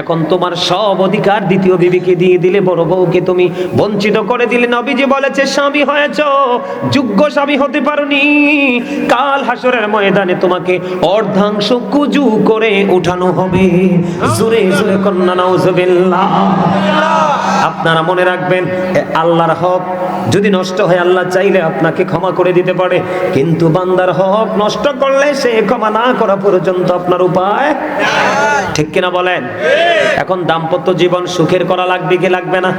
এখন তোমার সব অধিকার দ্বিতীয় বিবিকে দিয়ে দিলে, বড় বউকে তুমি বঞ্চিত করে দিলে। নবীজি বলেছে স্বামী হয়েছ, যোগ্য স্বামী হতে পারোনি, কাল হাসরের ময়দানে তোমাকে অর্ধাংশ কুজু করে উঠানো হবে। জোরে জোরে কন্যা নাউজুবিল্লাহ। আপনারা মনে রাখবেন, আল্লাহর হক যদি নষ্ট হয় আল্লাহ চাইলে আপনাকে ক্ষমা করে দিতে পারে, কিন্তু বান্দার হক নষ্ট করলে সে ক্ষমা না করা পর্যন্ত আপনার উপায়, ঠিক কিনা বলেন? এখন দাম্পত্য জীবন সুখের করা লাগবে কি লাগবে না?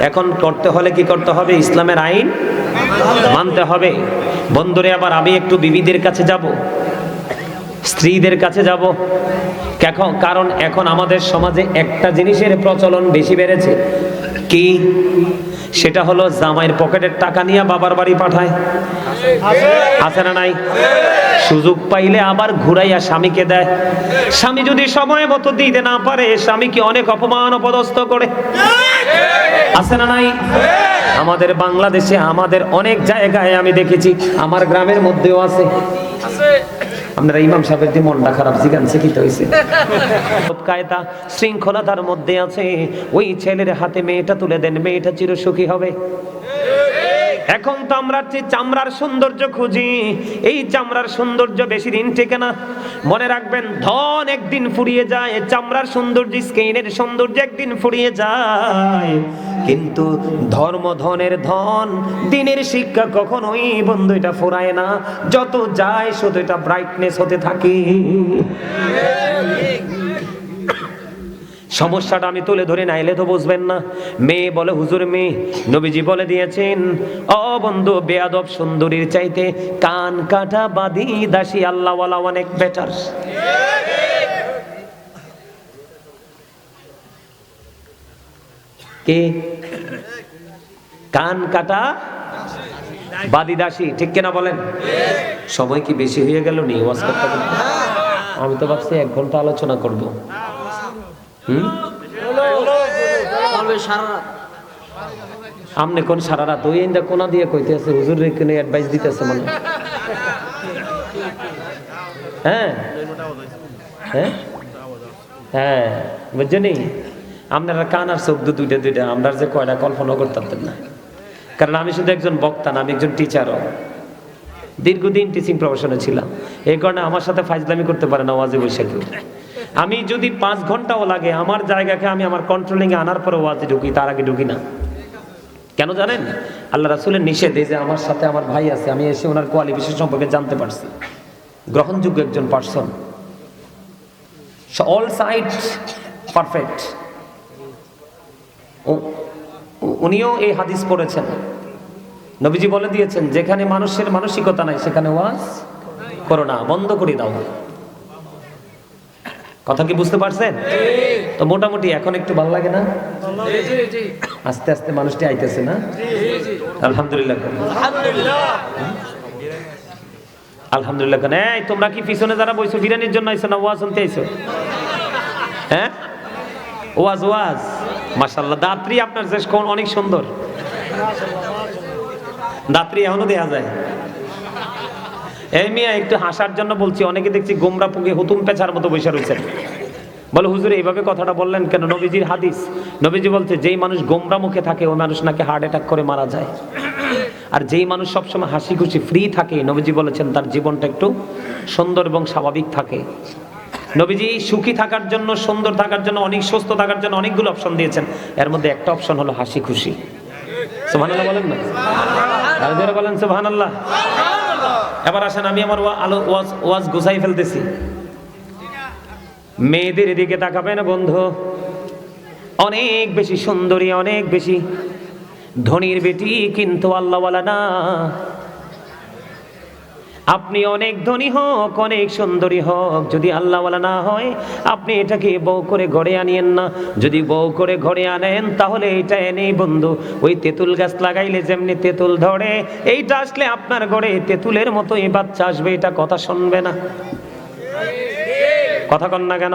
এখন করতে হলে কি করতে হবে? ইসলামের আইন মানতে হবে। বন্ধুরে, আবার আমি একটু বিবিদের কাছে যাব, স্ত্রীদের কাছে যাব। কারণ এখন আমাদের সমাজে একটা জিনিসের প্রচলন বেশি বেড়েছে। কি? সেটা হলো জামাইয়ের পকেটের টাকা নিয়ে বাবার বাড়ি পাঠায়। আছে না নাই? সুযোগ পাইলে আবার ঘুরাইয়া স্বামীকে দেয়। স্বামী যদি সময় মতো দিতে না পারে, স্বামীকে অনেক অপমান অপদস্থ করে। আছে না নাই? আমাদের বাংলাদেশে, আমাদের অনেক জায়গায় আমি দেখেছি, আমার গ্রামের মধ্যেও আছে। আপনারা ইমাম সাহেবের দিয়ে মনটা খারাপ জিগানছে কি হয়েছে? কায়দা শৃঙ্খলতার মধ্যে আছে। ওই ছেলের হাতে মেয়েটা তুলে দেন, মেয়েটা চিরসুখী হবে। এখন তো আমরা চামড়ার সৌন্দর্য খুঁজি, এই চামড়ার সৌন্দর্য বেশি দিন টেকে না। মনে রাখবেন, ধন একদিন ফুরিয়ে যায়, চামড়ার সৌন্দর্য, স্কিনের সৌন্দর্য একদিন ফুরিয়ে যায়, কিন্তু ধর্ম, ধনের ধন, দিনের শিক্ষা কখনোই বন্ধু এটা ফুরায় না। যত যায় শুধু এটা ব্রাইটনেস হতে থাকে। সমস্যাটা আমি তুলে ধরে নাইলে তো বুঝবেন না। মেয়ে বলে হুজুর মেয়ে, নবীজি বলে দিয়েছেন, ও বন্ধু, বেয়াদব সুন্দরীর চাইতে কান কাটা বাঁধি দাসী আল্লাহওয়ালা অনেক বেটার। কে? কান কাটা বাঁধি দাসী, ঠিক কিনা বলেন? সময় কি বেশি হয়ে গেল নি ওয়াজ করতে? আমি তো ভাবছি 1 ঘন্টা আলোচনা করব। আমনে কোন সারা রাত ওই ইন্দা কোনা দিয়ে কইতে আছে, হুজুর রে কোন অ্যাডভাইস দিতেছে মনে। হ্যাঁ হ্যাঁ হ্যাঁ, বুঝছেন? আপনারা কান আর চোখ দুইটা, আমরা যে কয়টা কল্পনা করতাম না। কারণ আমি শুধু একজন বক্তা না, আমি একজন টিচারও। দীর্ঘদিন টিচিং প্রফেশনে ছিলাম। এই কারণে আমার সাথে ফাইজলামি করতে পারে না ওয়াজে বসে কেউ। আমি যদি 5 ঘন্টাও লাগে, আমার জায়গাকে আমি আমার কন্ট্রোলিং এ আনার পরে ওয়াজে ঢুকি, তার আগে ঢুকি না। কেন জানেন? আল্লাহ রাসূলের নিষেধ। এই যে আমার সাথে আমার ভাই আছে, আমি এসে ওনার কোয়ালিফিকেশন সম্পর্কে জানতে পারছি। গ্রহণযোগ্য একজন পার্সন, অল সাইড পারফেক্ট। উনিও এই হাদিস পড়েছেন। নবীজি বলে দিয়েছেন, যেখানে মানুষের মানসিকতা নাই সেখানে ওয়াজ করো না, বন্ধ করে দাও। কথা কি বুঝতে পারছেন? তো মোটামুটি এখন একটু ভালো লাগে না? আস্তে আস্তে মানুষটি আইতেছে না? আলহামদুলিল্লাহ, আলহামদুলিল্লাহ। এই তোমরা কি পিছনে যারা বইছো বিরিয়ানির জন্য আইছো না ওয়াজ শুনতে আইছো? হ্যাঁ, ওয়াজ ওয়াজ। মাশাআল্লাহ, দাত্রী আপনার দেশ কোন অনেক সুন্দর। দাত্রী এখনো দেখা যায়। এই মিয়া একটু হাসার জন্য বলছি, অনেকে দেখছি গোমরা পুকে হুতুম পেছার মতো বসে রয়েছেন। বলে হুজুর এইভাবে কথাটা বললেন কেন? নবীজির হাদিস। নবীজি বলছে, যেই মানুষ গোমরা মুখে থাকে ওই মানুষ নাকি হার্ট অ্যাটাক করে মারা যায়। আর যেই মানুষ সবসময় হাসি খুশি ফ্রি থাকে, নবীজি বলেছেন তার জীবনটা একটু সুন্দর এবং স্বাভাবিক থাকে। নবীজি সুখী থাকার জন্য, সুন্দর থাকার জন্য, অনেক সুস্থ থাকার জন্য অনেকগুলো অপশন দিয়েছেন। এর মধ্যে একটা অপশন হলো হাসি খুশি। সুবহানাল্লাহ বলেন না? আর যারা বলেন সুবহানাল্লাহ। এবার আসেন, আমি আমার ওয়াজ গুছাই ফেলতেছি। মেয়েদের এদিকে তাকাবে না বন্ধু, অনেক বেশি সুন্দরী, অনেক বেশি ধনীর বেটি কিন্তু আল্লাহওয়ালা না। আপনি অনেক ধনী হোক, অনেক সুন্দরী হোক, যদি আল্লাহওয়ালা না হয়, আপনি এটাকে বউ করে ঘরে আনিয়েন না। যদি বউ করে ঘরে আনেন, তাহলে এটা এনেই বন্ধু, ওই তেঁতুল গাছ লাগাইলে যেমনি তেঁতুল ধরে, এইটা আসলে আপনার ঘরে তেঁতুলের মতোই বাচ্চা আসবে। এটা কথা শুনবে না। কথা কন না কেন?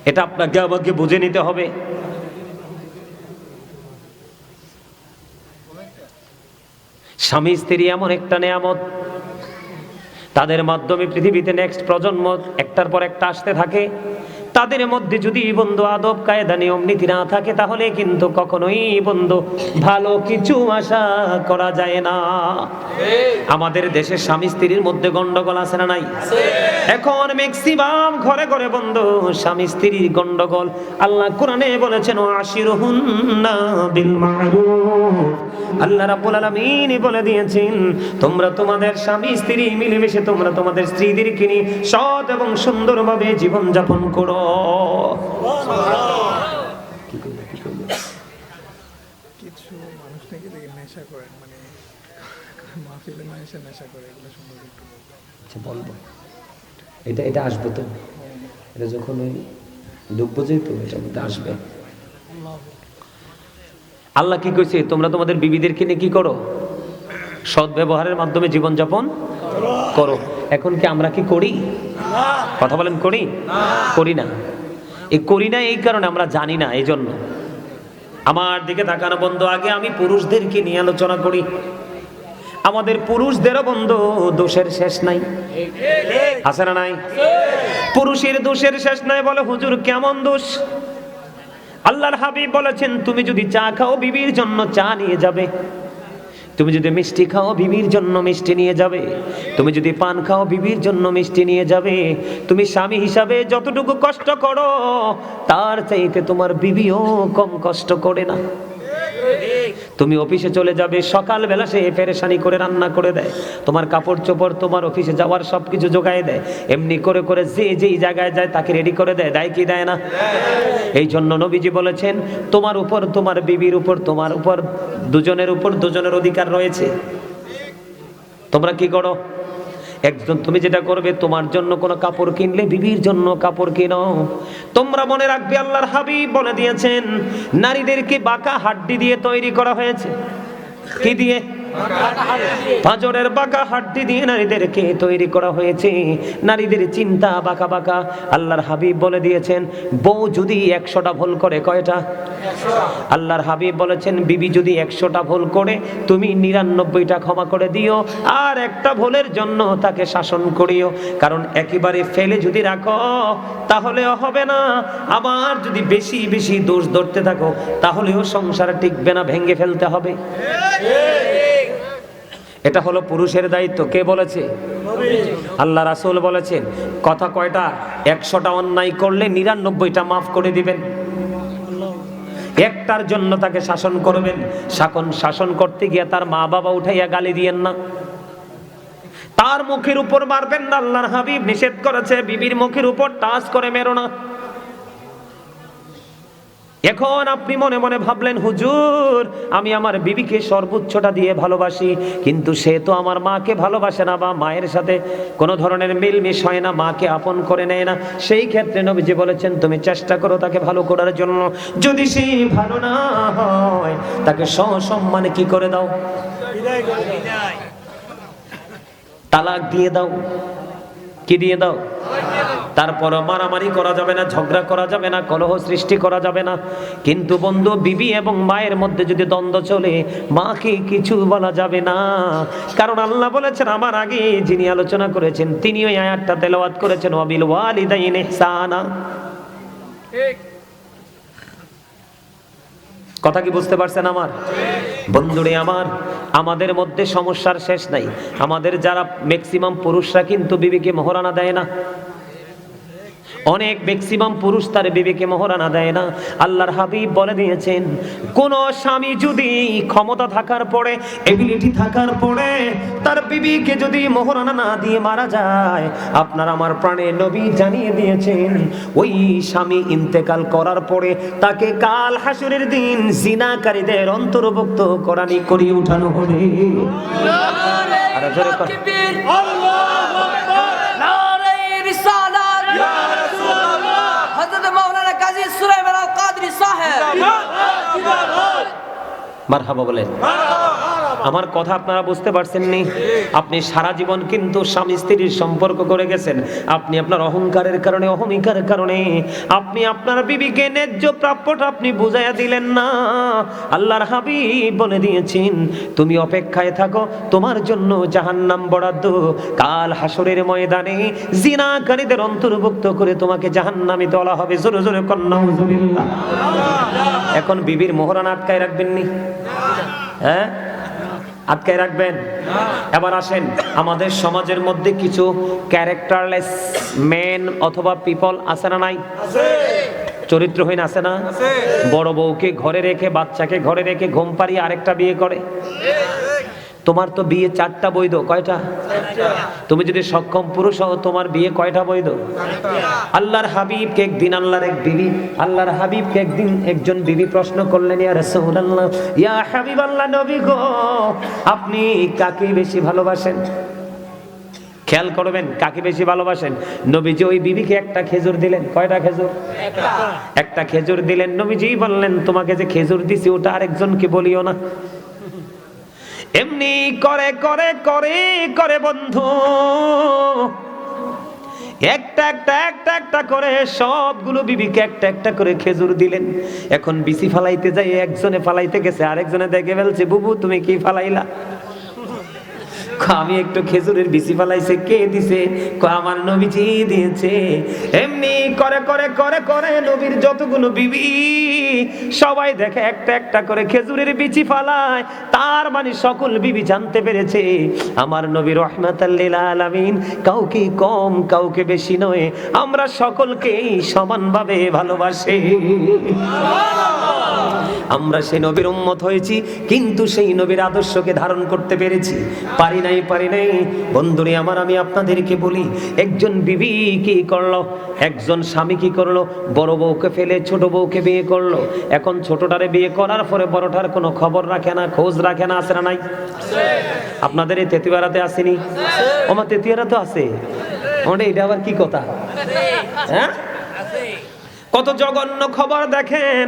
এটা আপনাকে আমাকে বুঝে নিতে হবে। স্বামী স্ত্রী এমন একটা নেয়ামত, তাদের মাধ্যমে পৃথিবীতে নেক্সট প্রজন্ম একটার পর একটা আসতে থাকে। তাদের মধ্যে যদি বন্ধু আদব কায়দা নিয়ম নীতি না থাকে তাহলে কিন্তু কখনোই বন্ধু ভালো কিছু আশা করা যায় না। আমাদের দেশের স্বামী স্ত্রীর মধ্যে গন্ডগোল আছে না নাই? এখন ম্যাক্সিমাম ঘরে ঘরে বন্ধু স্বামী স্ত্রীর গন্ডগোল। আল্লাহ কোরআনে বলেছেন আশিরুহুন্না বিল মারুফ। আল্লাহ রাব্বুল আলামিন বলে দিয়েছেন তোমরা তোমাদের স্বামী স্ত্রী মিলেমিশে তোমরা তোমাদের স্ত্রীদেরকে নিয়ে সৎ এবং সুন্দরভাবে জীবন যাপন করো। কিছু মানুষ নাকি দেখে নেশা করেন, মানে মাহফিলে মানুষের নেশা করে, এগুলো সম্পর্কে একটু আচ্ছা বলবো, এটা আসবে তো, এটা যখন ওই ডুববো যেহেতু এটার মধ্যে আসবে। আল্লাহ কি কইছে? তোমরা তোমাদের বিবিদেরকে নিয়ে কি করো? সৎ ব্যবহারের মাধ্যমে জীবন যাপন করো। এখন কি আমরা কি করি? কথা বলেন, করি? করি না। এই করি না এই কারণে আমরা জানি না, এই জন্য। আমার দিকে তাকানো বন্ধু, আগে আমি পুরুষদেরকে নিয়ে আলোচনা করি। আমাদের পুরুষদেরও বন্ধু দোষের শেষ নাই, আছে না নাই? পুরুষের দোষের শেষ নাই। বলে হুজুর কেমন দোষ? আল্লাহর হাবিব বলেছেন তুমি যদি চা খাও বিবির জন্য চা নিয়ে যাবে, তুমি যদি মিষ্টি খাও বিবির জন্য মিষ্টি নিয়ে যাবে, তুমি যদি পান খাও বিবির জন্য মিষ্টি নিয়ে যাবে। তুমি স্বামী হিসাবে যতটুকু কষ্ট করো তার চাইতে তোমার বিবিও কম কষ্ট করে না। তুমি অফিসে চলে যাবে, সকালবেলা সে পেরেশানি করে রান্না করে দেয়, তোমার কাপড় চোপড় তোমার অফিসে যাওয়ার সবকিছু জোগায় দেয়, এমনি করে করে যে যেই জায়গায় যায় তাকে রেডি করে দেয়, দেয় কি দেয় না? এই জন্য নবীজি বলেছেন তোমার উপর তোমার বিবির উপর তোমার উপর দুজনের উপর দুজনের অধিকার রয়েছে। তোমরা কি করো? একজন তুমি যেটা করবে, তোমার জন্য কোনো কাপড় কিনলে বিবির জন্য কাপড় কিনো। তোমরা মনে রাখবে আল্লাহর হাবিব বলে দিয়েছেন নারীদেরকে বাঁকা হাড্ডি দিয়ে তৈরি করা হয়েছে। কি দিয়ে? পাঁজরের বাঁকা হাড্ডি দিয়ে নারীদেরকে তৈরি করা হয়েছে। নারীদের চিন্তা বাঁকা বাঁকা। আল্লাহর হাবিব বলে দিয়েছেন বউ যদি 100টা ভুল করে, কয়টা? আল্লাহর হাবিব বলেছেন বিবি যদি 100টা ভুল করে তুমি 99টা ক্ষমা করে দিও, আর একটা ভুলের জন্য তাকে শাসন করিও। কারণ একেবারে ফেলে যদি রাখো তাহলেও হবে না, আবার যদি বেশি বেশি দোষ ধরতে থাকো তাহলেও সংসার টিকবে না, ভেঙে ফেলতে হবে। এটা হলো পুরুষের দায়িত্ব। কে বলেছে? আল্লাহ রাসূল বলেছেন। কথা কয়টা? 100টা অন্যায় করলে 99টা মাফ করে দিবেন, একটার জন্য তাকে শাসন করবেন। শাসন করতে গিয়ে তার মা বাবা উঠাইয়া গালি দিয়েন না, তার মুখের উপর মারবেন না। আল্লাহর হাবিব নিষেধ করেছে বিবির মুখের উপর টাচ করে মেরো না। এখন আপনি মনে মনে ভাবলেন হুজুর আমি আমার বিবিকে সর্বোচ্চটা দিয়ে ভালোবাসি, কিন্তু সে তো আমার মাকে ভালোবাসে না বা মায়ের সাথে কোনো ধরনের মিলমিশ হয় না, মাকে আপন করে নেয় না। সেই ক্ষেত্রে নবীজি বলেছেন তুমি চেষ্টা করো তাকে ভালো করার জন্য। যদি সে ভালো না হয় তাকে সসম্মানে কি করে দাও? তালাক দিয়ে দাও। কি দিয়ে দাও? তারপর মারামারি করা যাবে না, ঝগড়া করা যাবে না, কলহ সৃষ্টি করা যাবে না। কিন্তু বন্ধু বিবি এবং মায়ের মধ্যে যদি দ্বন্দ্ব চলে মাকে কিছু বলা যাবে না। কারণ আল্লাহ বলেছেন, আমার আগে যিনি আলোচনা করেছেন তিনি ওই আয়াতটা তেলাওয়াত করেছেন, ওয়াবিল ওয়ালিদাইনি ইহসানা। ঠিক কথা কি বুঝতে পারছেন আমার বন্ধুরে? আমাদের মধ্যে সমস্যার শেষ নাই। আমাদের যারা ম্যাক্সিমাম পুরুষরা কিন্তু বিবিকে মোহরানা দেয় না। অনেক ম্যাক্সিমাম পুরুষ তার বিবিকে মোহরানা দেয় না। আল্লাহর হাবিব বলে দিয়েছেন কোন স্বামী যদি ক্ষমতা থাকার পরে, এবিলিটি থাকার পরে তার বিবিকে যদি মোহরানা না দিয়ে মারা যায়, আপনার আমার প্রাণের নবী জানিয়ে দিয়েছেন ওই স্বামী ইন্তেকাল করার পরে তাকে কাল হাসরের দিন জিনাকারীদের অন্তর্ভুক্ত কোরআনি করিয়ে উঠানো হবে। আর জোরে আল্লাহু আকবার, নারে রিসালাত, ইয়া রাসূলুল্লাহ, হযরত মাওলানা কাজী সুলাইমান আল কাদরী সাহেব, মারহাবা বলেন। আমার কথা আপনারা বুঝতে পারছেন নি? আপনি সারা জীবন কিন্তু স্বামী স্ত্রীর সম্পর্ক করে গেছেন, আপনি আপনার অহংকারের কারণে, অহমিকার কারণে আপনি আপনার বিবিকে ন্যায্য প্রাপ্যটা আপনি বুঝাইয়া দিলেন না। আল্লাহর হাবিব বলে দিয়েছেন, তুমি অপেক্ষায় থাকো, তোমার জন্য জাহান্নাম বরাদ্দ। কাল হাসরের ময়দানে জিনাকারীদের অন্তর্ভুক্ত করে তোমাকে জাহান্নামে তোলা হবে। জোরে জোরে কন্যা নাউজুবিল্লাহ। এখন বিবির মোহরানা আটকায় রাখবেন নি? হ্যাঁ, আটকায় রাখবেন? এবার আসেন, আমাদের সমাজের মধ্যে কিছু ক্যারেক্টারলেস মেন অথবা পিপল আছে না নাই? চরিত্রহীন আছে না? বড় বউকে ঘরে রেখে, বাচ্চাকে ঘরে রেখে ঘুম পাড়িয়ে আরেকটা বিয়ে করে। তোমার তো বিয়ে 4টা বৈধ, কয়টা? তুমি যদি সক্ষম পুরুষ হও, তোমার বিয়ে কয়টা বৈধ? আল্লাহর হাবিবকে একদিন আল্লাহর হাবিবকে একদিন একজন বিবি প্রশ্ন করলেন, ইয়া রাসূলুল্লাহ, ইয়া হাবিবাল্লাহ, নবী গো, আপনি কাকে বেশি ভালোবাসেন? খেয়াল করবেন, কাকে বেশি ভালোবাসেন? নবীজি ওই বিবিকে একটা খেজুর দিলেন। কয়টা খেজুর? একটা খেজুর দিলেন। নবীজি বললেন, তোমাকে যে খেজুর দিছি ওটা আরেকজনকে বলিও না। এমনি করে করে করে করে বন্ধু একটা একটা একটা একটা করে সবগুলো বিবিকে একটা একটা করে খেজুর দিলেন। এখন বিচি ফালাইতে যাই একজনে ফালাইতে গেছে, আরেকজনে দেখে ফেলছে, বুবু তুমি কি ফালাইলা? আমি একটু খেজুরের বিচি ফালাইছে। কে দিছে? আমার নবীজি দিয়েছে। এমনি করে করে করে করে নবীর যতগুলো বিবি সবাই দেখে একটা একটা করে খেজুরের বিচি ফালায়। তার মানে সকল বিবি জানতে পেরেছে আমার নবী রাহমাতাল লিল আলামিন কাউকে কম কাউকে বেশি নয়, আমরা সকলকেই সমানভাবে ভালোবাসি। আমরা সেই নবীর উম্মত হয়েছি, কিন্তু সেই নবীর আদর্শকে ধারণ করতে পেরেছি? পারি নাই বন্ধুরে আমার, আমি আপনাদেরকে বলি, একজন বিবি কি করলো, একজন স্বামী কি করলো, বড় বউকে ফেলে ছোট বউকে বিয়ে করলো। এখন ছোটটারে বিয়ে করার পরে বড়টার কোনো খবর রাখে না, খোঁজ রাখে না। আছে না নাই? আপনাদের এই তেতুয়ারাতে আসেনি? আমার তেতুয়ারা তো আছে। এটা আবার কি কথা? হ্যাঁ, কত জঘন্য খবর দেখেন।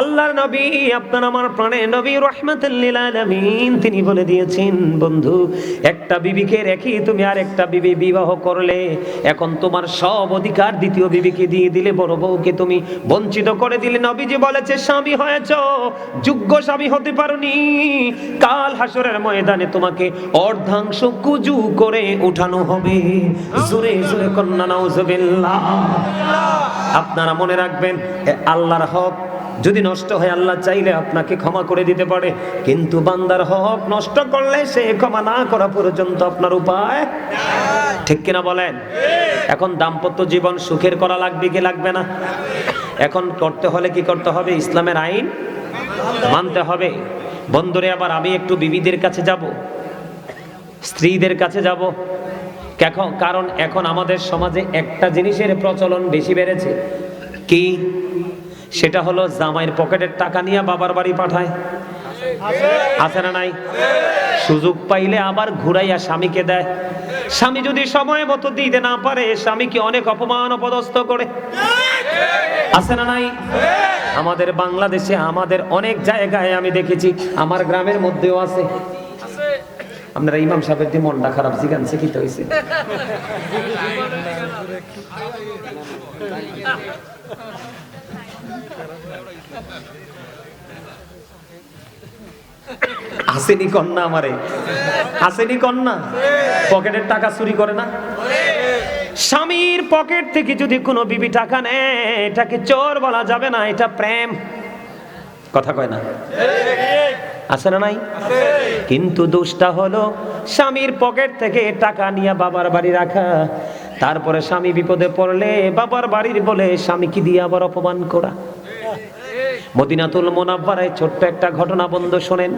আল্লাহর নবী, আপনার আমার প্রাণের নবী রাহমাতুল লিল আলামিন, তিনি বলে দিয়েছেন, বন্ধু, একটা বিবিকে রেখে তুমি আর একটা বিবি বিবাহ করলে, এখন তোমার সব অধিকার দ্বিতীয় বিবিকে দিয়ে দিলে, বড় বউকে তুমি বঞ্চিত করে দিলে। নবীজি বলেছে, স্বামী হয়েছো, যোগ্য স্বামী হতে পারোনি, কাল হাসরের ময়দানে তোমাকে অর্ধাংশ কুজু করে উঠানো হবে। জোরে জোরে কন্যা নাউজুবিল্লাহ। আপনারা মনে রাখবেন, আল্লাহর হক যদি নষ্ট হয়, আল্লাহ চাইলে আপনাকে ক্ষমা করে দিতে পারে, কিন্তু বান্দার হক নষ্ট করলে সে ক্ষমা না করা পর্যন্ত আপনার উপায়, ঠিক কিনা বলেন? এখন দাম্পত্য জীবন সুখের করা লাগবে কি লাগবে না? এখন করতে হলে কি করতে হবে? ইসলামের আইন মানতে হবে। বন্ধুরে, আবার আমি একটু বিবিদের কাছে যাব, স্ত্রীদের কাছে যাব। কারণ এখন আমাদের সমাজে একটা জিনিসের প্রচলন বেশি বেড়েছে। কি? সেটা হলো জামাইয়ের পকেটের টাকা নিয়ে বাবার বাড়ি পাঠায়। আছে না নাই? সুযোগ পাইলে আবার ঘুরাইয়া স্বামীকে দেয়। স্বামী যদি সময় মতো দিতে না পারে, স্বামীকে অনেক অপমান অপদস্থ করে। আছে না নাই? আমাদের বাংলাদেশে, আমাদের অনেক জায়গায় আমি দেখেছি, আমার গ্রামের মধ্যেও আছে। আপনারা ইমাম সাহেবের দিয়ে মনটা খারাপ জিগানছে, কি তো হয়েছে? আসেনি কন্যা, আমারে আসেনি কন্যা, পকেটের টাকা চুরি করে না? স্বামীর পকেট থেকে যদি কোনো বিবি টাকা নেয়, এটাকে চোর বলা যাবে না, এটা প্রেম। কথা কয় না? আছে না নাই? কিন্তু দোষটা হলো স্বামীর পকেট থেকে টাকা নিয়ে বাবার বাড়ি রাখা, তারপরে স্বামী বিপদে পড়লে বাবার বাড়ির বলে স্বামীকে দিয়ে আবার অপমান করা। মদিনাতুল মুনাওয়ারায় ছোট্ট একটা ঘটনা বন্ধু শোনেন।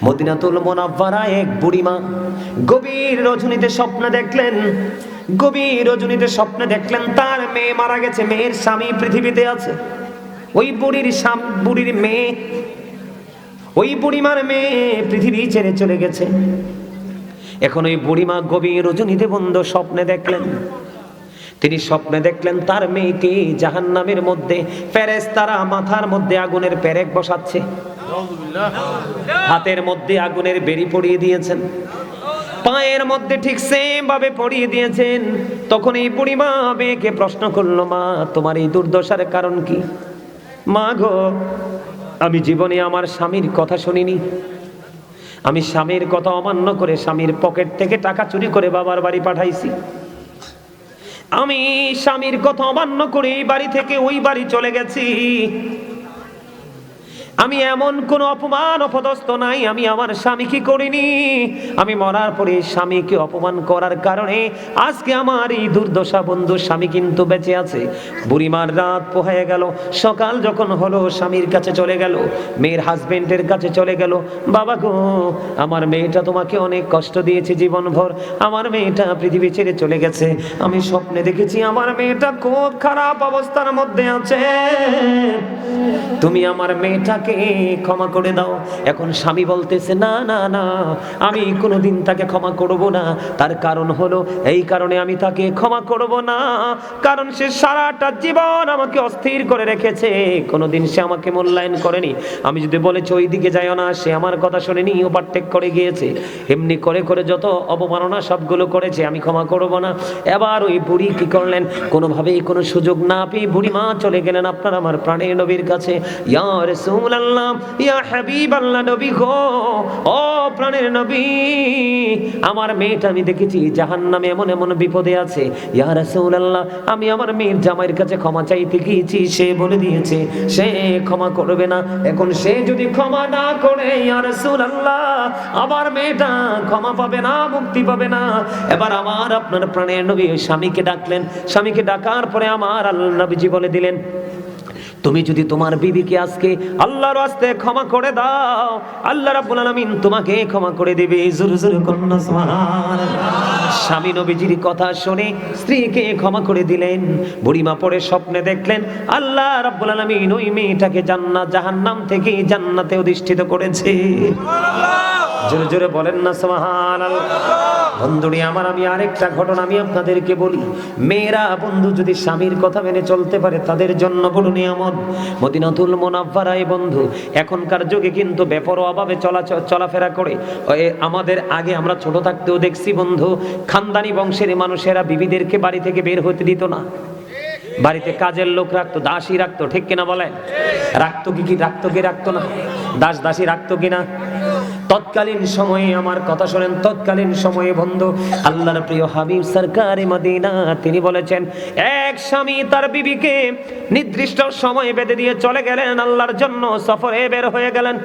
মদিনাতুল মুনাওয়ারায় এক বুড়িমা গভীর রজনীতে স্বপ্নে দেখলেন তার মেয়ে মারা গেছে, মেয়ের স্বামী পৃথিবীতে আছে। ওই বুড়িমার মেয়ে পৃথিবী ছেড়ে চলে গেছে। এখন ওই বুড়িমা গভীর রজনীতে বন্ধু স্বপ্নে দেখলেন, তিনি স্বপ্নে দেখলেন তার মেয়েকে জাহান্নামের মধ্যে ফেরেশতারা মাথার মধ্যে আগুনের পেরেক বসাচ্ছে। হাতের মধ্যে আগুনের বেড়ি পড়িয়ে দিয়েছেন, পায়ের মধ্যে ঠিক সেম ভাবে পড়িয়ে দিয়েছেন। তখন এই বুড়িমা মেয়েকে প্রশ্ন করলো, মা তোমার এই দুর্দশার কারণ কি? মা গো, আমি জীবনে আমার স্বামীর কথা শুনিনি, আমি স্বামীর কথা অমান্য করে স্বামীর পকেট থেকে টাকা চুরি করে বাবার বাড়ি পাঠাইছি, আমি স্বামীর কথা অমান্য করে এই বাড়ি থেকে ওই বাড়ি চলে গেছি, আমি এমন কোন অপমান অপদস্থ নাই আমি আমার স্বামীকে করিনি। আমি মরার পরে স্বামীকে অপমান করার কারণে আজকে আমার এই দুর্দশা। বন্ধু, স্বামী কিন্তু বেঁচে আছে। বুড়িমার রাত পোহায় গেল, সকাল যখন হলো স্বামীর কাছে চলে গেল, মেয়ের হাজবেন্ডের কাছে চলে গেল। বাবা গো, আমার মেয়েটা তোমাকে অনেক কষ্ট দিয়েছে জীবনভর, আমার মেয়েটা পৃথিবী ছেড়ে চলে গেছে, আমি স্বপ্নে দেখেছি আমার মেয়েটা খুব খারাপ অবস্থার মধ্যে আছে, তুমি আমার মেয়েটাকে ক্ষমা করে দাও। এখন স্বামী বলতেছে, না না না, আমি কোনোদিন তাকে ক্ষমা করব না। তার কারণ হলো, এই কারণে আমি তাকে ক্ষমা করব না কারণ সে সারাটা জীবন আমাকে অস্থির করে রেখেছে, কোনোদিন সে আমাকে মূল্যায়ন করেনি। আমি যদি বলেছি ওই দিকে যাইও না, সে আমার কথা শুনেনি, ওভারটেক করে গিয়েছে, এমনি করে করে যত অবমাননা সবগুলো করেছে, আমি ক্ষমা করব না। এবার ওই বুড়ি কি করলেন, কোনোভাবেই কোনো সুযোগ না পেয়ে বুড়ি মা চলে গেলেন আপনার আমার প্রাণের নবীর কাছে। ইয়া রাসূলুল্লাহ, ইয়া হাবিবাল্লাহ, নবী গো, ও প্রাণের নবী, আমার মেয়েটা আমি দেখেছি জাহান্নামে এমন এমন বিপদে আছে। ইয়া রাসূলুল্লাহ, আমি আমার মেয়ের জামাইয়ের কাছে ক্ষমা চাইতে গিয়েছি, সে বলে দিয়েছে সে ক্ষমা করবে না। এখন সে যদি ক্ষমা না করে, ইয়া রাসূলুল্লাহ, আমার মেয়েটা ক্ষমা পাবে না, মুক্তি পাবে না। এবার আমার আপনার প্রাণের নবী স্বামীকে ডাকলেন, স্বামীকে ডাকার পরে আমার আল্লাহ নবীজি বলে দিলেন, তুমি যদি তোমার বিবিকে আজকে আল্লাহর রাস্তে ক্ষমা করে দাও, আল্লাহ রাব্বুল আলামিন তোমাকে ক্ষমা করে দিবে। জোরে জোরে কন্যা সুবহানাল্লাহ। স্বামী নবীজির কথা শুনে স্ত্রীকে ক্ষমা করে দিলেন। বুড়িমা পরে স্বপ্নে দেখলেন আল্লাহ রাব্বুল আলামিন ওই মেয়েটাকে জান্নাত জাহান্নাম থেকে জান্নাতে অধিষ্ঠিত করেছে। জোরে জোরে বলেন না সুবহানাল্লাহ। বন্ধুরি আমার, আমি আরেকটা ঘটনা আমি আপনাদেরকে বলি। মেয়েরা বন্ধু যদি স্বামীর কথা মেনে চলতে পারে, তাদের জন্য বড় নিয়ামত। মদিনাতুল মুনাওয়ারায় বন্ধু এখনকার যুগে কিন্তু বেপরোয়াভাবে চলাফেরা করে। আমাদের আগে আমরা ছোট থাকতেও দেখছি বন্ধু, খানদানি বংশের মানুষেরা বিবিদেরকে বাড়ি থেকে বের হতে দিত না, বাড়িতে কাজের লোক রাখতো, দাসী রাখতো, ঠিক কিনা বলেন? রাখতো কি রাখতো কি রাখতো না? দাস দাসী রাখতো কিনা? তৎকালীন সময়ে, আমার কথা শোনেন, তৎকালীন সময়ে বন্ধু আল্লাহর প্রিয় হাবিব সরকারে মদিনা তিনি বলেছেন, এক স্বামী তার বিবিকে নির্দিষ্ট সময় বেঁধে দিয়ে চলে গেলেন, আল্লাহর জন্য সফরে বের হয়ে গেলেন।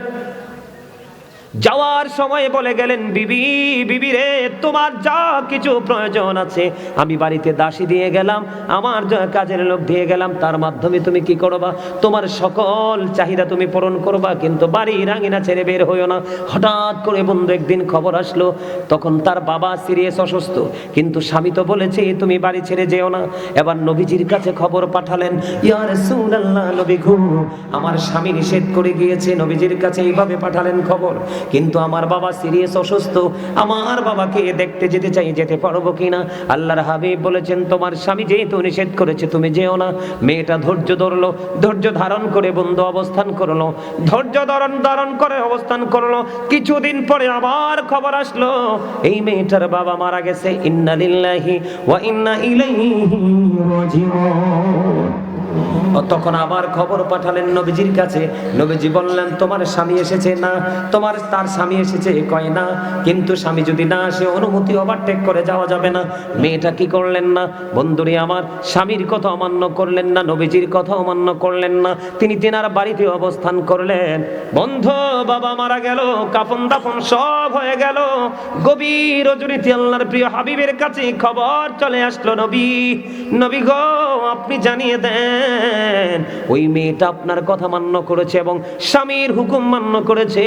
যাওয়ার সময় বলে গেলেন, বিবি বিবি রে, তোমার যা কিছু প্রয়োজন আছে আমি বাড়িতে দাসী দিয়ে গেলাম, আমার কাজের লোক দিয়ে গেলাম, তার মাধ্যমে তুমি কি করবা, তোমার সকল চাহিদা তুমি পূরণ করবা, কিন্তু বাড়ির আঙিনা ছেড়ে বের হইও না। হঠাৎ করে বন্ধু একদিন খবর আসলো, তখন তার বাবা সিরিয়াস অসুস্থ, কিন্তু স্বামী তো বলেছে তুমি বাড়ি ছেড়ে যেও না। এবার নবীজির কাছে খবর পাঠালেন, ইয়া রাসূলুল্লাহ, নবী গো, আমার স্বামী নিষেধ করে গিয়েছে। নবীজির কাছে এইভাবে পাঠালেন খবর, কিন্তু আমার বাবা সিরিয়াস অসুস্থ, আমার বাবাকে দেখতে যেতে চাই, যেতে পারবো কিনা? আল্লাহর হাবিব বলেছেন, তোমার স্বামী যেহেতু নিষেধ করেছে তুমি যেও না। মেয়েটা ধৈর্য ধরলো, ধৈর্য ধারণ করে বন্ধু অবস্থান করলো, ধৈর্য ধারণ করে অবস্থান করলো। কিছুদিন পরে আবার খবর আসলো, এই মেয়েটার বাবা মারা গেছে। ইন্না লিল্লাহি ওয়া ইন্না ইলাইহি রাজিউন। তখন আবার খবর পাঠালেন নবীজির কাছে। নবীজি বললেন, তোমার স্বামী এসেছে না? তার স্বামী এসেছে, কয় না, কিন্তু স্বামী যদি না আসে অনুমতি ওভারটেক করে যাওয়া যাবে না। মেয়েটা কি করলেন না বন্ধুরে আমার, স্বামীর কথা অমান্য করলেন না, নবীজির কথা অমান্য করলেন না, তিনি তেনার বাড়িতে অবস্থান করলেন। বন্ধু বাবা মারা গেল, কাফন দাফন সব হয়ে গেল। গভীর রজনীতে আল্লাহর প্রিয় হাবিবের কাছে খবর চলে আসলো, নবী নবী গো, আপনি জানিয়ে দেন ওই মেয়েটা আপনার কথা মান্য করেছে এবং স্বামীর হুকুম মান্য করেছে,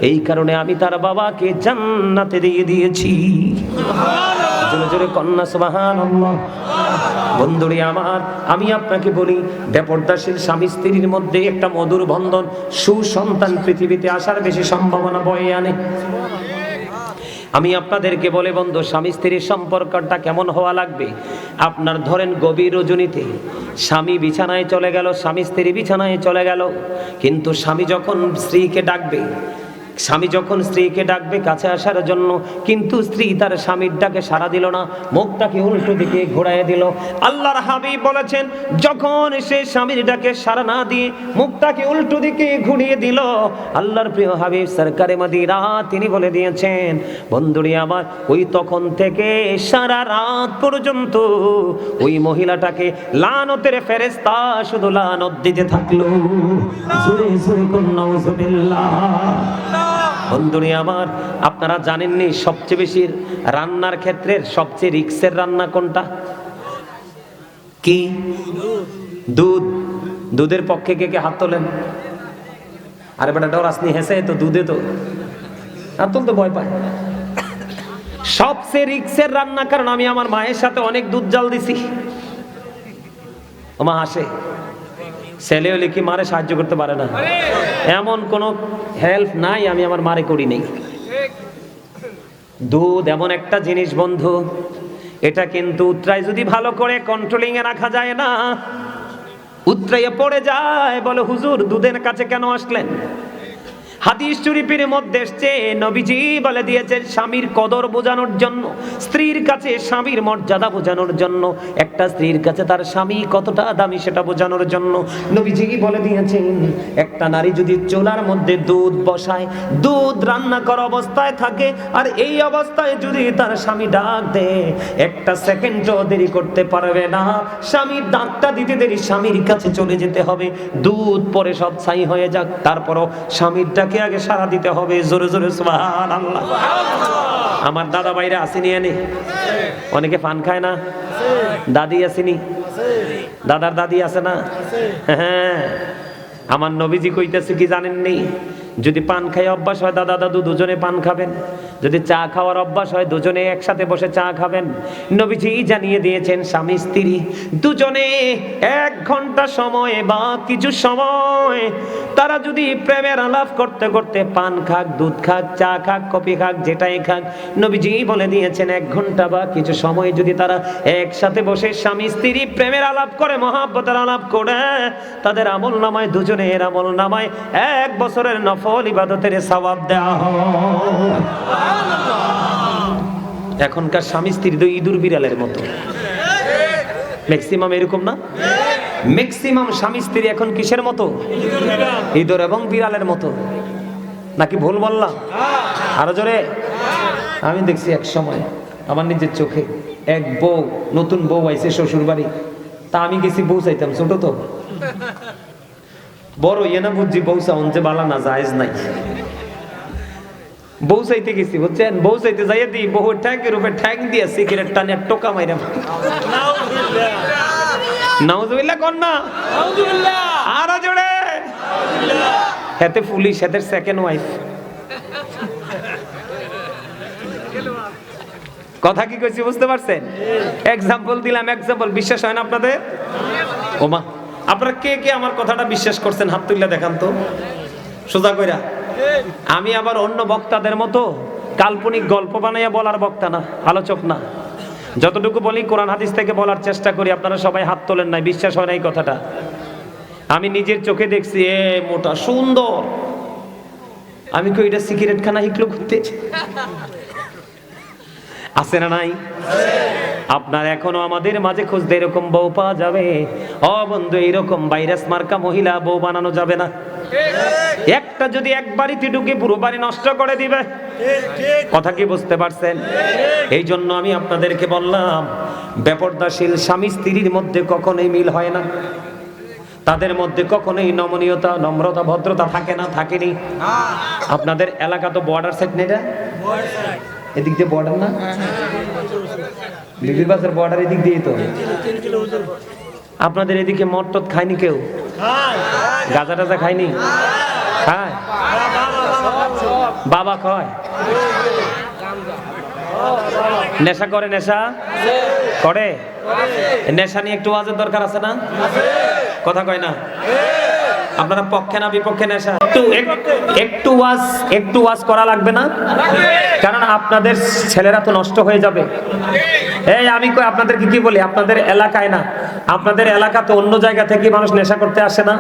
এই কারণে আমি তার বাবাকে জান্নাতে দিয়ে দিয়েছি। জোরে জোরে কন্যা সুবহানাল্লাহ। বন্ধুরে আমার, আমি আপনাকে বলি, বেপরদাশীল স্বামী স্ত্রীর মধ্যে একটা মধুর বন্ধন, সুসন্তান পৃথিবীতে আসার বেশি সম্ভাবনা বয়ে আনে। আমি আপনাদেরকে বলে বন্ধু, স্বামী স্ত্রীর সম্পর্কটা কেমন হওয়া লাগবে? আপনার ধরেন গভীর রজনীতে স্বামী বিছানায় চলে গেল, স্বামী স্ত্রী বিছানায় চলে গেল, কিন্তু স্বামী যখন স্ত্রীকে ডাকবে কাছে আসার জন্য, কিন্তু স্ত্রী তার স্বামীর ডাকে সাড়া দিল না, মুখটাকে উল্টো দিকে ঘোরায় দিল। আল্লাহর হাবিব বলেছেন, যখন সে স্বামীর ডাকে সাড়া না দিয়ে মুখটাকে উল্টো দিকে ঘুরিয়ে দিল, আল্লাহর প্রিয় হাবিব সরকারে মদিনা তিনি বলে দিয়েছেন, বন্ধুরি আমার, ওই তখন থেকে সারা রাত পর্যন্ত ওই মহিলাটাকে লানতের ফেরেশতা শুধু লানত দিতে থাকলো। জোরে জোরে কোন নাউজুবিল্লাহ। বন্ধুরি আমার, আপনারা জানেননি সবচেয়ে বেশি রান্নার ক্ষেত্রে সবচেয়ে রিস্কের রান্না কোনটা? কি? দুধ। দুধের পক্ষে কে কে হাত তোলেন? আরে বেটা ডর আসনি, হেসে তো দুধে তো হাত তুলতে ভয় পায়। সবচেয়ে রিস্কের রান্না, কারণ আমি আমার মায়ের সাথে অনেক দুধ জাল দিছি। ও মা হাসে, ছেলে হলে কি মারে সাহায্য করতে পারে না? এমন কোন হেল্প নাই আমি আমার মারে করি নাই। দুধ এমন একটা জিনিস বন্ধু, এটা কিন্তু উতরাই যদি ভালো করে কন্ট্রোলিং এ রাখা যায় না, উতরাইয়ে পড়ে যায়। বলে হুজুর দুধের কাছে কেন আসলেন? হাদিস শরীফের মধ্যে এসেছে, নবীজি বলে দিয়েছেন স্বামীর কদর বোঝানোর জন্য, স্ত্রীর কাছে স্বামীর মর্যাদা বোঝানোর জন্য, একটা স্ত্রীর কাছে তার স্বামী কতটা দামি সেটা বোঝানোর জন্য নবীজি বলে দিয়েছেন, একটা নারী যদি চুলার মধ্যে দুধ বসায়, দুধ রান্না করা অবস্থায় থাকে, আর এই অবস্থায় যদি তার স্বামী ডাক দেয়, একটা সেকেন্ডও দেরি করতে পারবে না। স্বামীর ডাকটা দিতে দেরি, স্বামীর কাছে চলে যেতে হবে। দুধ পরে সব ছাই হয়ে যাক, তারপরও স্বামীর ডাকে আগে সাড়া দিতে হবে। জোরে জোরে সুবহানাল্লাহ। আমার দাদা ভাইরা আসেনি, এনে অনেকে পান খায় না, দাদি আসেনি, দাদার দাদি আছে না? হ্যাঁ, আমার নবীজি কইতেছে কি জানেননি, যদি পান খাই অভ্যাস হয় দাদা দাদু দুজনে পান খাবেন, যদি চা খাওয়ার অভ্যাস হয় দুজনে একসাথে বসে চা খাবেন। নবীজি জানিয়ে দিয়েছেন স্বামী স্ত্রী দুজনে 1 ঘন্টা সময় বা কিছু সময় তারা যদি প্রেমের আলাপ করতে করতে পান খাক, দুধ খাক, চা খাক, কফি খাক, যেটাই খাক, নবীজি বলে দিয়েছেন 1 ঘন্টা বা কিছু সময় যদি তারা একসাথে বসে স্বামী স্ত্রী প্রেমের আলাপ করে, মহব্বতের আলাপ করে, তাদের আমল নামায়, দুজনের আমল নামায় 1 বছরের নফল ইবাদতের সওয়াব দেওয়া হয়। এখনকার স্বামী স্ত্রী তো ইঁদুর বিড়ালের মতো, ম্যাক্সিমাম এরকম না? ম্যাক্সিমাম স্বামী স্ত্রী এখন কিসের মতো? ইঁদুর এবং বিড়ালের মতো। নাকি ভুল বললাম? আরো জোরে। আমি দেখছি এক সময় আমার নিজের চোখে এক বউ, নতুন বউ আইছে শ্বশুর বাড়ি, তা আমি গেছি বউ চাইতাম, ছোট তো বড় ইয়ে না বুঝছি, বউ চাউন যে বালা না জায়েজ নাই। বউ চাইতে গেছি, বুঝছেন, বউ চাইতে যাইয়ে দিই বহু ট্যাঙ্কের উপরে ঠ্যাং দিয়ে সিগারেট টানে টোকা মাইরা। নাউজুবিল্লাহ কোন না? আরো জোরে। হেতে পুলিশ, হেতে সেকেন্ড ওয়াইফ। কথা কি কইছি বুঝতে পারছেন? এক্সাম্পল দিলাম, এক্সাম্পল। বিশ্বাস হয় না আপনাদের? ওমা, আপনারা কে কে আমার কথাটা বিশ্বাস করছেন হাত তুলে দেখান তো, সোজা কইরা। আমি আবার অন্য বক্তাদের মতো কাল্পনিক গল্প বানাইয়া বলার বক্তা না, আলোচক না। যতটুকু বলি কোরআন হাদিস থেকে বলার চেষ্টা করি। আপনারা সবাই হাত তোলেন নাই, বিশ্বাস হয় না এই কথাটা। আমি নিজের চোখে দেখছি, এ মোটা সুন্দর। আমি কই এটা সিগারেট খানা হিকলো ঘুরতে আছে না নাই? আপনার এখনো আমাদের মাঝে খুঁজতে এরকম বউ পাওয়া যাবে? ও বন্ধু, এইরকম ভাইরাস মার্কা মহিলা বউ বানানো যাবে না। একটা যদি এক বাড়িতে ঢুকে পুরো বাড়ি নষ্ট করে দিবে। কথা কি বুঝতে পারছেন? এই জন্য আমি আপনাদেরকে বললাম, বেপরদাশীল স্বামী স্ত্রীর মধ্যে কখনোই মিল হয় না, তাদের মধ্যে কখনোই নমনীয়তা, নম্রতা, ভদ্রতা থাকে না, থাকেনি। আপনাদের এলাকা তো বর্ডার সাইড নেই, এদিক দিয়ে বর্ডার না? বিবির বাজার বর্ডার এদিক দিয়ে তো। আপনাদের এদিকে মটট খায়নি কেউ? গাঁজা টাজা খায়নি? খায়? বাবা খায়? নেশা করে? নেশা করে? নেশা নিয়ে একটু ওয়াজের দরকার আছে না? কথা কয় না? আপনারা পক্ষে না বিপক্ষে নেশা? একটু ওয়াজ করা লাগবে না? কারণ আপনাদের ছেলেরা তো নষ্ট হয়ে যাবে। এই আমি কই আপনাদেরকে কি বলি, আপনাদের এলাকায় না, আপনাদের এলাকা তো অন্য জায়গা থেকে মানুষ নেশা করতে আসে না?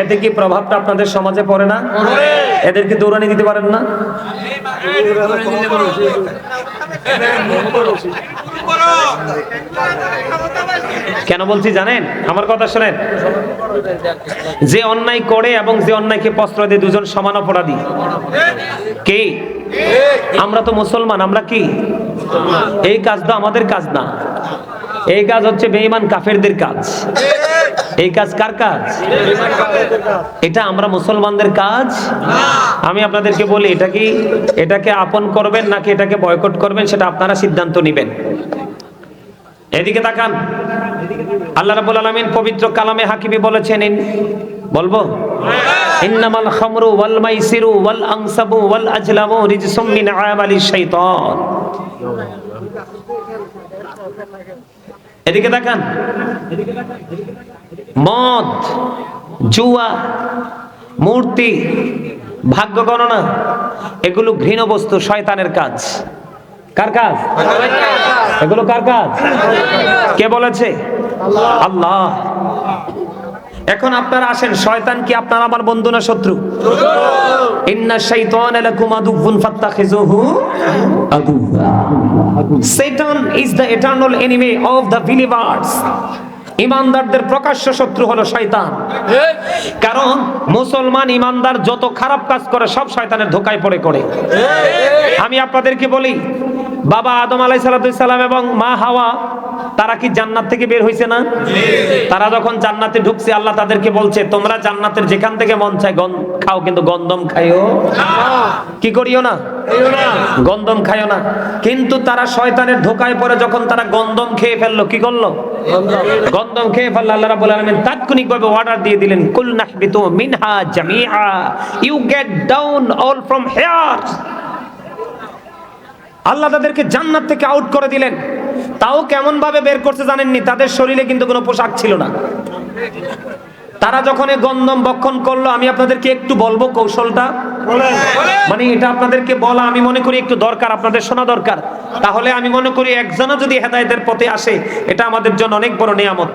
এতে কি প্রভাবটা আপনাদের সমাজে পড়ে না? এদেরকে দৌড়ানি দিতে পারেন না? কেন বলছি জানেন? আমার কথা শুনেন। যে অন্যায় করে এবং যে অন্যায়কে প্রশ্রয় দেয় দুজন সমান অপরাধী। কে? আমরা তো মুসলমান, আমরা কি? এই কাজ তো আমাদের কাজ না, এই কাজ হচ্ছে বেঈমান কাফেরদের কাজ। এই কাজ কার কাজ? এটা আমরা মুসলমানদের কাজ। আমি আপনাদেরকে বলি, এটাকে আপন করবেন নাকি এটাকে বয়কট করবেন সেটা আপনারা সিদ্ধান্ত নেবেন। এদিকে তাকান, আল্লাহ রাব্বুল আলামিন পবিত্র কালামে হাকিমে বলেছেন, বলবো, ইন্নামাল খামরু ওয়াল মাইসিরু ওয়াল আনসাবু ওয়াল আজলামু রিজসুম মিন আমালিশ শাইতান। এদিকে তাকান, মদ, জুয়া, মূর্তি, ভাগ্য গণনা, এগুলো ঘৃণ বস্তু, শয়তানের কাজ। কার কাজ? এগুলো কার কাজ? কে বলেছে? আল্লাহ। এখন আপনারা আসেন, শয়তান কি আপনার আমার বন্ধু না শত্রু? ইন্না শাইতানা লাকুম আদুউন ফাত্তাখিযুহু আদুওয়া। Satan is the eternal enemy of the believers. ইমানদারদের প্রকাশ্য শত্রু হলো শয়তান। কারণ মুসলমান ইমানদার যত খারাপ কাজ করে সব শয়তানের ধোঁকায় পড়ে করে। আমি আপনাদেরকে বলি, বাবা আদম আলাইহিস সালাম এবং মা হাওয়া, তারা কি জান্নাত থেকে বের হইছে না? তারা যখন জান্নাতে ঢুকছে, আল্লাহ তাদেরকে বলছে, তোমরা জান্নাতের যেখান থেকে মন চায় খাও, কিন্তু গন্ধম খাইও কি করিও না, গন্ধম খাইও না। কিন্তু তারা শয়তানের ধোঁকায় পড়ে যখন তারা গন্ধম খেয়ে ফেললো, কি করলো? গন্ধম খেয়ে ফেললো। আল্লাহ রাব্বুল আলামিন তাৎক্ষণিকভাবে অর্ডার দিয়ে দিলেন, কুল নাহবিতু মিনহা জামিআ, you get down all from here. আল্লাহ তাদেরকে জান্নাত থেকে আউট করে দিলেন। তাও কেমন ভাবে বের করছে জানেননি? তাদের শরীরে কিন্তু কোনো পোশাক ছিল না। তারা যখন এই গন্ধম ভক্ষণ করলো, আমি আপনাদেরকে একটু বলবো কৌশলটা, মানে এটা আপনাদেরকে বলা আমি মনে করি একটু দরকার, আপনাদের শোনা দরকার। তাহলে আমি মনে করি একজনও যদি হেদায়েতের পথে আসে, এটা আমাদের জন্য অনেক বড় নিয়ামত।